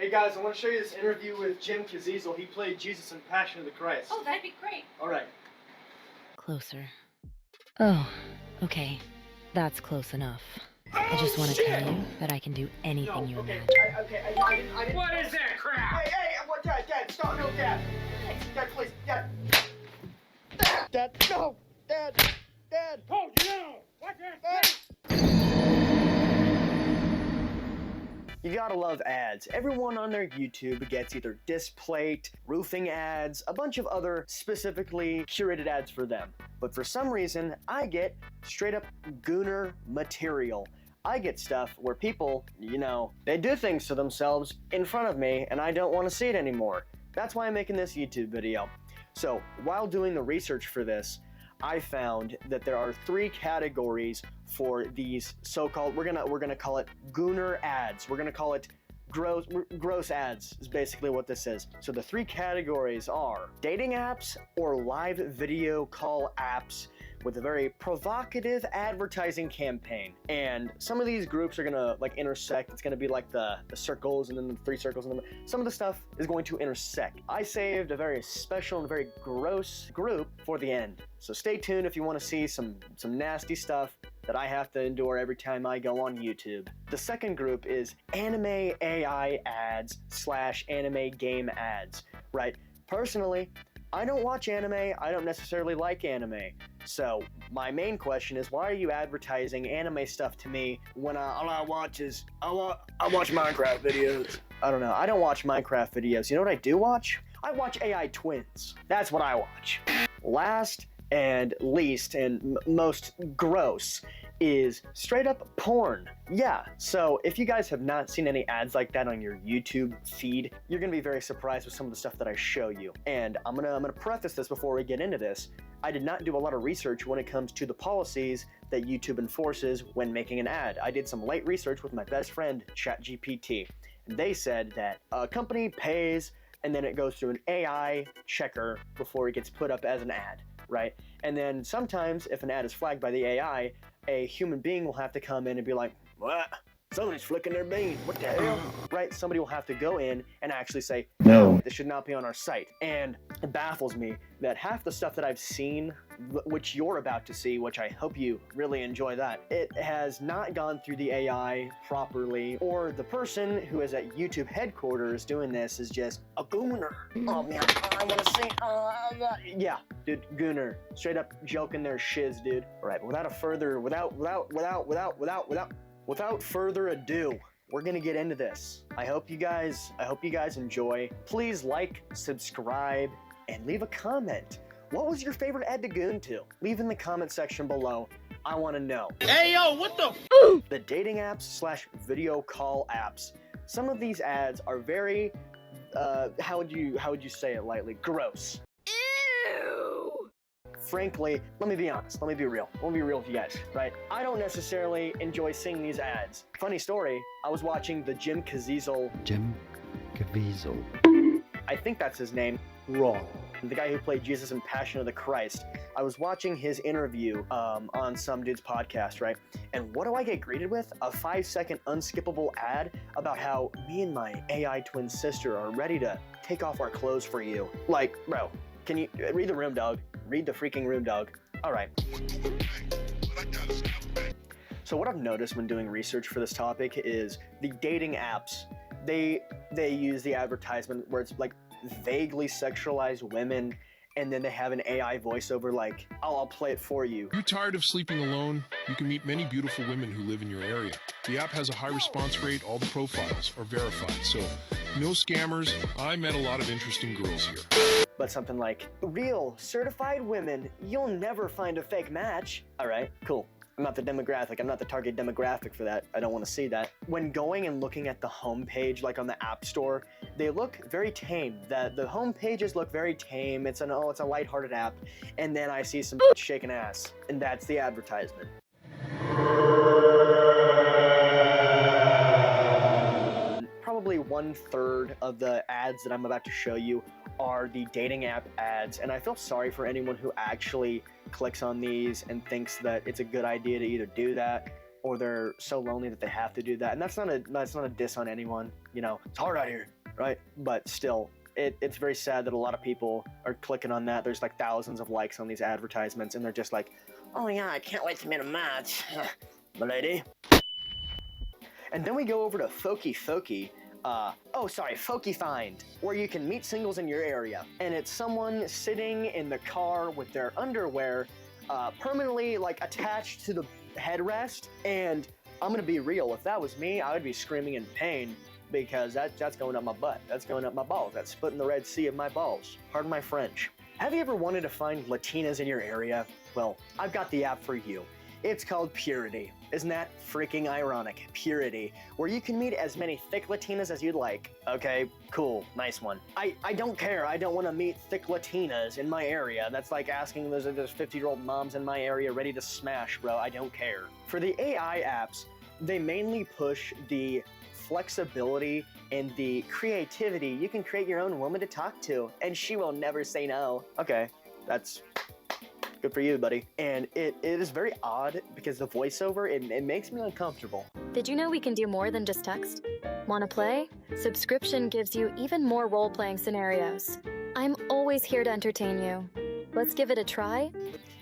Hey guys, I want to show you this interview with Jim Caviezel. He played Jesus in Passion of the Christ. Oh, that'd be great. Alright. Closer. Oh, okay. That's close enough. I just want to tell you that I can do anything you imagine. I didn't. What is that crap? Hey, what, Dad, stop, no, Dad. Dad, please, Dad. Dad, no, Dad. Oh, no! What the? You gotta love ads. Everyone on their YouTube gets either display, roofing ads, a bunch of other specifically curated ads for them. But for some reason, I get straight up gooner material. I get stuff where people, they do things to themselves in front of me and I don't want to see it anymore. That's why I'm making this YouTube video. So while doing the research for this, I found that there are 3 categories for these so-called, we're gonna call it gooner ads. We're gonna call it gross ads is basically what this is. So the 3 categories are dating apps or live video call apps with a very provocative advertising campaign. And some of these groups are gonna intersect. It's gonna be like the circles and then the 3 circles and then some of the stuff is going to intersect. I saved a very special and very gross group for the end. So stay tuned if you want to see some nasty stuff that I have to endure every time I go on YouTube. The second group is anime AI ads / anime game ads, right? Personally, I don't watch anime, I don't necessarily like anime. So my main question is, why are you advertising anime stuff to me when all I watch is, I watch Minecraft videos. I don't know, I don't watch Minecraft videos. You know what I do watch? I watch AI twins. That's what I watch. Last and least and most gross is straight up porn. Yeah, so if you guys have not seen any ads like that on your YouTube feed, you're gonna be very surprised with some of the stuff that I show you. And I'm gonna preface this before we get into this. I did not do a lot of research when it comes to the policies that YouTube enforces when making an ad. I did some light research with my best friend, ChatGPT. And they said that a company pays and then it goes through an AI checker before it gets put up as an ad, right? And then sometimes if an ad is flagged by the AI, a human being will have to come in and be like, what? Somebody's flicking their bean. What the hell? Right? Somebody will have to go in and actually say, no, this should not be on our site. And it baffles me that half the stuff that I've seen, which you're about to see, which I hope you really enjoy that, it has not gone through the AI properly, or the person who is at YouTube headquarters doing this is just a gooner. Oh man, I want to see, yeah, dude, gooner, straight up joking their shiz, dude. All right, without further ado, we're gonna get into this. I hope you guys enjoy. Please like, subscribe, and leave a comment. What was your favorite ad to goon to? Leave in the comment section below. I want to know. Hey yo, what the? The dating apps / video call apps. Some of these ads are very, how would you say it lightly? Gross. Ew. Frankly, let me be honest, let me be real with you guys, right? I don't necessarily enjoy seeing these ads. Funny story, I was watching the Jim Caviezel. I think that's his name. Wrong. The guy who played Jesus in Passion of the Christ. I was watching his interview on some dude's podcast, right? And what do I get greeted with? A 5-second unskippable ad about how me and my AI twin sister are ready to take off our clothes for you. Like, bro, can you read the room, dog? Read the freaking room, dog. All right. So what I've noticed when doing research for this topic is the dating apps, they use the advertisement where it's like vaguely sexualized women, and then they have an AI voiceover like, oh, I'll play it for you. You're tired of sleeping alone? You can meet many beautiful women who live in your area. The app has a high response rate, all the profiles are verified, so no scammers. I met a lot of interesting girls here. But something like, real, certified women, you'll never find a fake match. All right, cool. I'm not the demographic, I'm not the target demographic for that. I don't want to see that. When going and looking at the homepage, like on the App Store, they look very tame. The home pages look very tame. It's a lighthearted app. And then I see some shaking ass, and that's the advertisement. Probably 1/3 of the ads that I'm about to show you are the dating app ads, and I feel sorry for anyone who actually clicks on these and thinks that it's a good idea to either do that or they're so lonely that they have to do that. And that's not a diss on anyone, you know. It's hard out here, right? But still, it's very sad that a lot of people are clicking on that. There's like thousands of likes on these advertisements, and they're just like, oh yeah, I can't wait to meet a match, milady. And then we go over to Folky Find, where you can meet singles in your area. And it's someone sitting in the car with their underwear permanently like attached to the headrest. And I'm gonna be real, if that was me, I would be screaming in pain, because that's going up my butt. That's going up my balls. That's splitting the Red Sea of my balls. Pardon my French. Have you ever wanted to find Latinas in your area? Well, I've got the app for you. It's called Purity. Isn't that freaking ironic? Purity, where you can meet as many thick Latinas as you'd like. Okay, cool, nice one. I don't care. I don't want to meet thick Latinas in my area. That's like asking there's 50-year-old moms in my area ready to smash, bro. I don't care. For the AI apps, they mainly push the flexibility and the creativity. You can create your own woman to talk to, and she will never say no. Okay, that's good for you, buddy. And it is very odd because the voiceover, it makes me uncomfortable. Did you know we can do more than just text? Wanna play? Subscription gives you even more role-playing scenarios. I'm always here to entertain you. Let's give it a try.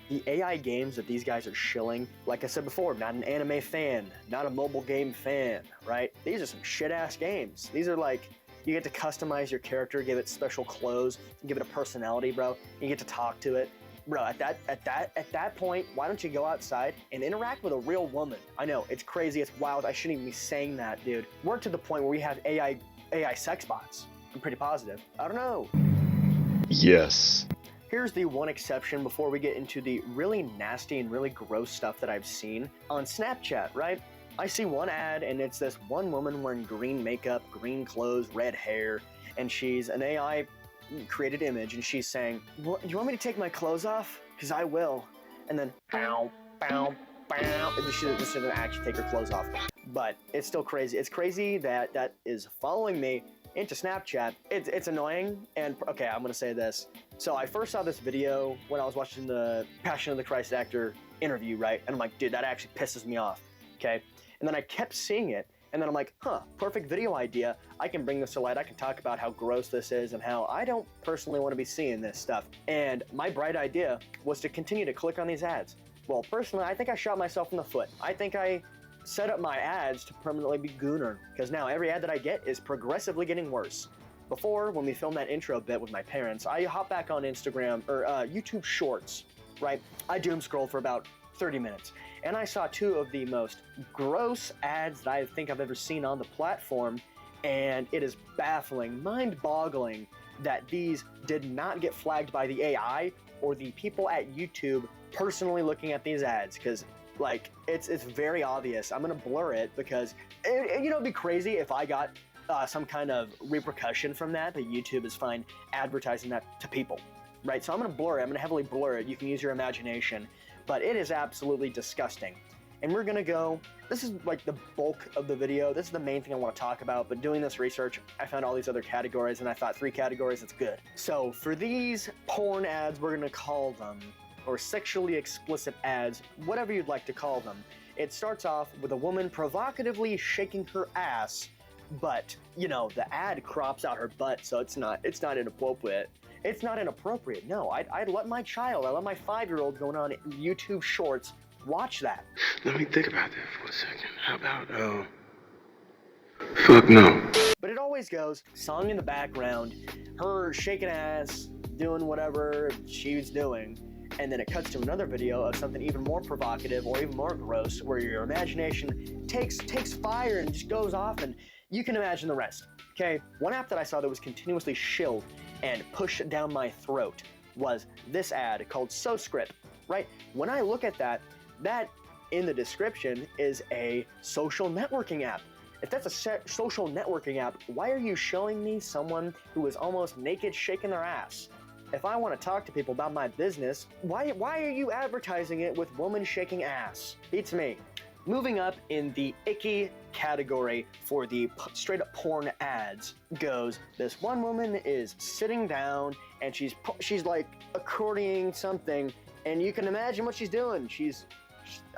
The AI games that these guys are shilling, like I said before, not an anime fan, not a mobile game fan, right? These are some shit-ass games. These are like, you get to customize your character, give it special clothes, give it a personality, bro. You get to talk to it. Bro, at that point, why don't you go outside and interact with a real woman? I know, it's crazy, it's wild, I shouldn't even be saying that, dude. We're to the point where we have AI sex bots. I'm pretty positive. I don't know. Yes. Here's the one exception before we get into the really nasty and really gross stuff that I've seen on Snapchat, right? I see one ad, and it's this one woman wearing green makeup, green clothes, red hair, and she's an AI created image, and she's saying, well, you want me to take my clothes off? Because I will. And then, bow, bow, bow. And she doesn't actually take her clothes off. But it's still crazy. It's crazy that that is following me into Snapchat. It's annoying, and okay, I'm gonna say this. So I first saw this video when I was watching the Passion of the Christ actor interview, right? And I'm like, dude, that actually pisses me off, okay? And then I kept seeing it, and then I'm like, huh, perfect video idea. I can bring this to light. I can talk about how gross this is and how I don't personally want to be seeing this stuff. And my bright idea was to continue to click on these ads. Well, personally, I think I shot myself in the foot. I think I set up my ads to permanently be Gooner, because now every ad that I get is progressively getting worse. Before, when we filmed that intro bit with my parents, I hop back on Instagram or YouTube Shorts, right? I doom scroll for about 30 minutes, and I saw two of the most gross ads that I think I've ever seen on the platform, and it is baffling, mind-boggling that these did not get flagged by the AI or the people at YouTube personally looking at these ads, because like it's very obvious. I'm gonna blur it because you know, it'd be crazy if I got some kind of repercussion from that YouTube is fine advertising that to people, right? So I'm gonna blur it. I'm gonna heavily blur it. You can use your imagination, but it is absolutely disgusting. And we're gonna go, this is like the bulk of the video. This is the main thing I want to talk about, but doing this research, I found all these other categories, and I thought 3 categories, it's good. So for these porn ads, we're gonna call them, or sexually explicit ads, whatever you'd like to call them. It starts off with a woman provocatively shaking her ass, but, you know, the ad crops out her butt, so it's not inappropriate. It's not inappropriate, no. I'd let my child, I let my 5-year-old going on YouTube Shorts watch that. Let me think about that for a second. How about, fuck no. But it always goes, song in the background, her shaking ass, doing whatever she's doing, and then it cuts to another video of something even more provocative or even more gross, where your imagination takes fire and just goes off, and you can imagine the rest. Okay, one app that I saw that was continuously shilled and pushed down my throat was this ad called SoScript, right? When I look at that in the description is a social networking app. If that's a social networking app, why are you showing me someone who is almost naked shaking their ass? If I want to talk to people about my business, why are you advertising it with woman shaking ass? Beats me. Moving up in the icky category for the straight up porn ads goes, this one woman is sitting down and she's like accordioning something, and you can imagine what she's doing. She's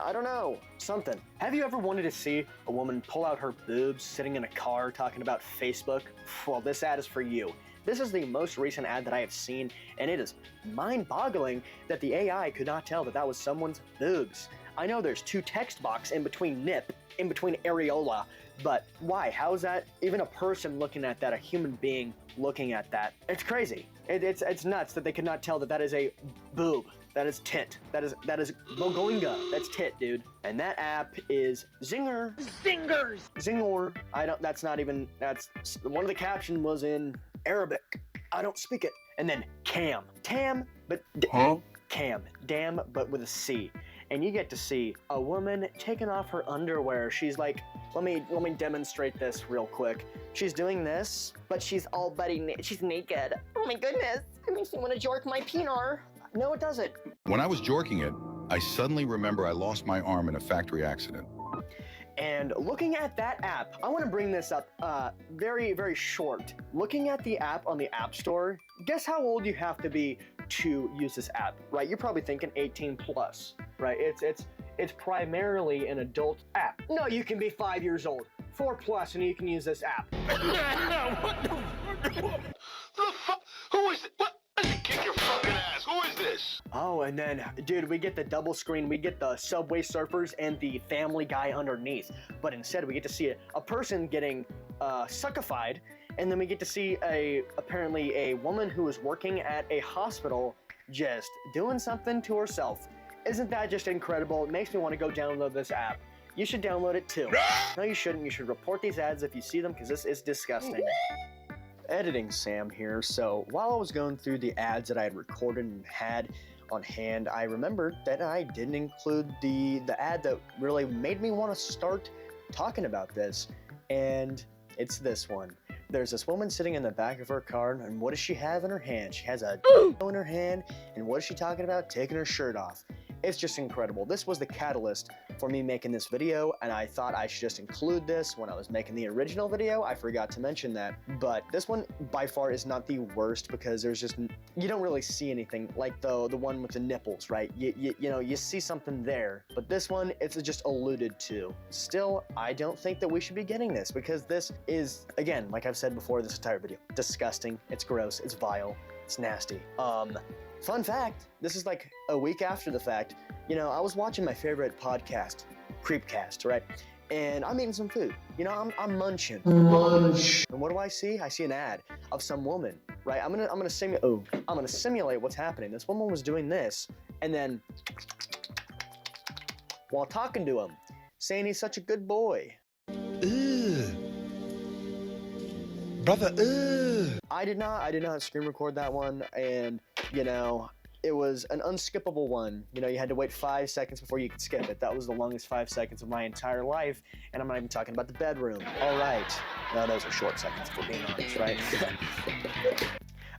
I don't know, something. Have you ever wanted to see a woman pull out her boobs sitting in a car talking about Facebook? Well, this ad is for you. This is the most recent ad that I have seen, and it is mind-boggling that the AI could not tell that that was someone's boobs. I know there's 2 text box in between nip, in between areola, but why? How is that even a person looking at that, a human being looking at that? It's crazy. It's nuts that they could not tell that that is a boob. That is tit. That is Bogoinga. That's tit, dude. And that app is Zinger. Zingers! Zingor. That's not even, that's, one of the caption was in Arabic. I don't speak it. And then Cam. Tam, but Cam. Damn, but with a C. And you get to see a woman taking off her underwear. She's like, let me demonstrate this real quick. She's doing this, but she's all she's naked. Oh my goodness, it makes me want to jork my peenar. No, it doesn't. When I was jorking it, I suddenly remember I lost my arm in a factory accident. And looking at that app, I want to bring this up very, very short. Looking at the app on the App Store, guess how old you have to be to use this app, right? You're probably thinking 18 plus, right? It's primarily an adult app. No, you can be 5 years old, 4 plus, and you can use this app. What the fuck? Who is it? What? Kick your fucking ass. Who is this? Oh, and then, dude, we get the double screen. We get the Subway Surfers and the Family Guy underneath. But instead, we get to see a person getting suckified, and then we get to see apparently a woman who is working at a hospital just doing something to herself. Isn't that just incredible? It makes me want to go download this app. You should download it too. No, you shouldn't. You should report these ads if you see them, because this is disgusting. Editing Sam here. So while I was going through the ads that I had recorded and had on hand, I remembered that I didn't include the ad that really made me want to start talking about this, and it's this one. There's this woman sitting in the back of her car, and what does she have in her hand? She has a in her hand, and what is she talking about? Taking her shirt off. It's just incredible. This was the catalyst for me making this video, and I thought I should just include this when I was making the original video. I forgot to mention that, but this one by far is not the worst, because there's just, you don't really see anything like the one with the nipples, right? You know, you see something there, but this one, it's just alluded to. Still, I don't think that we should be getting this, because this is, again, like I've said before this entire video, disgusting, it's gross, it's vile, it's nasty. Fun fact, this is like a week after the fact. You know, I was watching my favorite podcast, Creepcast, right? And I'm eating some food. You know, I'm munching. Munch. And what do I see? I see an ad of some woman, right? I'm gonna simulate what's happening. This woman was doing this, and then while talking to him, saying he's such a good boy. Brother, I did not screen record that one, and you know, it was an unskippable one. You know, you had to wait 5 seconds before you could skip it. That was the longest 5 seconds of my entire life, and I'm not even talking about the bedroom. All right. No, those are short seconds, if we're being honest, right?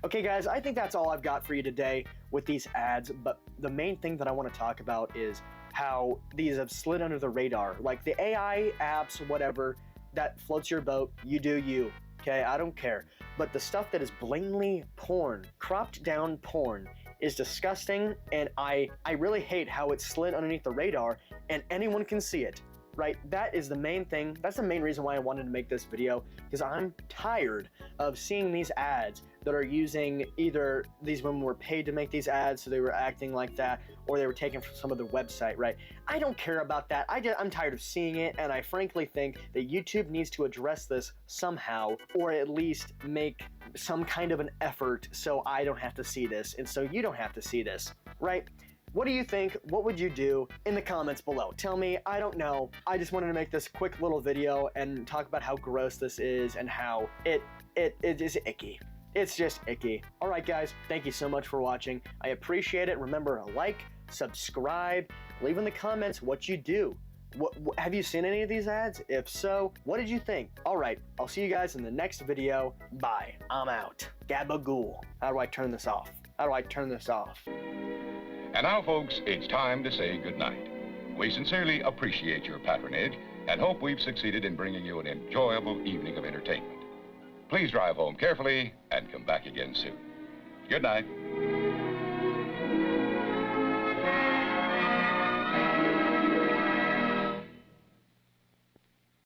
Okay, guys, I think that's all I've got for you today with these ads, but the main thing that I want to talk about is how these have slid under the radar. Like the AI apps, whatever, that floats your boat, you do you. Okay, I don't care. But the stuff that is blatantly porn, cropped down porn, is disgusting, and I really hate how it slid underneath the radar and anyone can see it, right? That is the main thing. That's the main reason why I wanted to make this video, because I'm tired of seeing these ads that are using, either these women were paid to make these ads, so they were acting like that, or they were taken from some other website, right? I don't care about that. I'm tired of seeing it, and I frankly think that YouTube needs to address this somehow, or at least make some kind of an effort so I don't have to see this, and so you don't have to see this, right? What do you think? What would you do? In the comments below. Tell me. I don't know. I just wanted to make this quick little video and talk about how gross this is and how it is icky. It's just icky. All right, guys, thank you so much for watching. I appreciate it. Remember to like, subscribe, leave in the comments what you do. What have you seen any of these ads? If so, what did you think? All right, I'll see you guys in the next video. Bye. I'm out. Gabagool. How do I turn this off? How do I turn this off? And now, folks, it's time to say goodnight. We sincerely appreciate your patronage and hope we've succeeded in bringing you an enjoyable evening of entertainment. Please drive home carefully and come back again soon. Good night.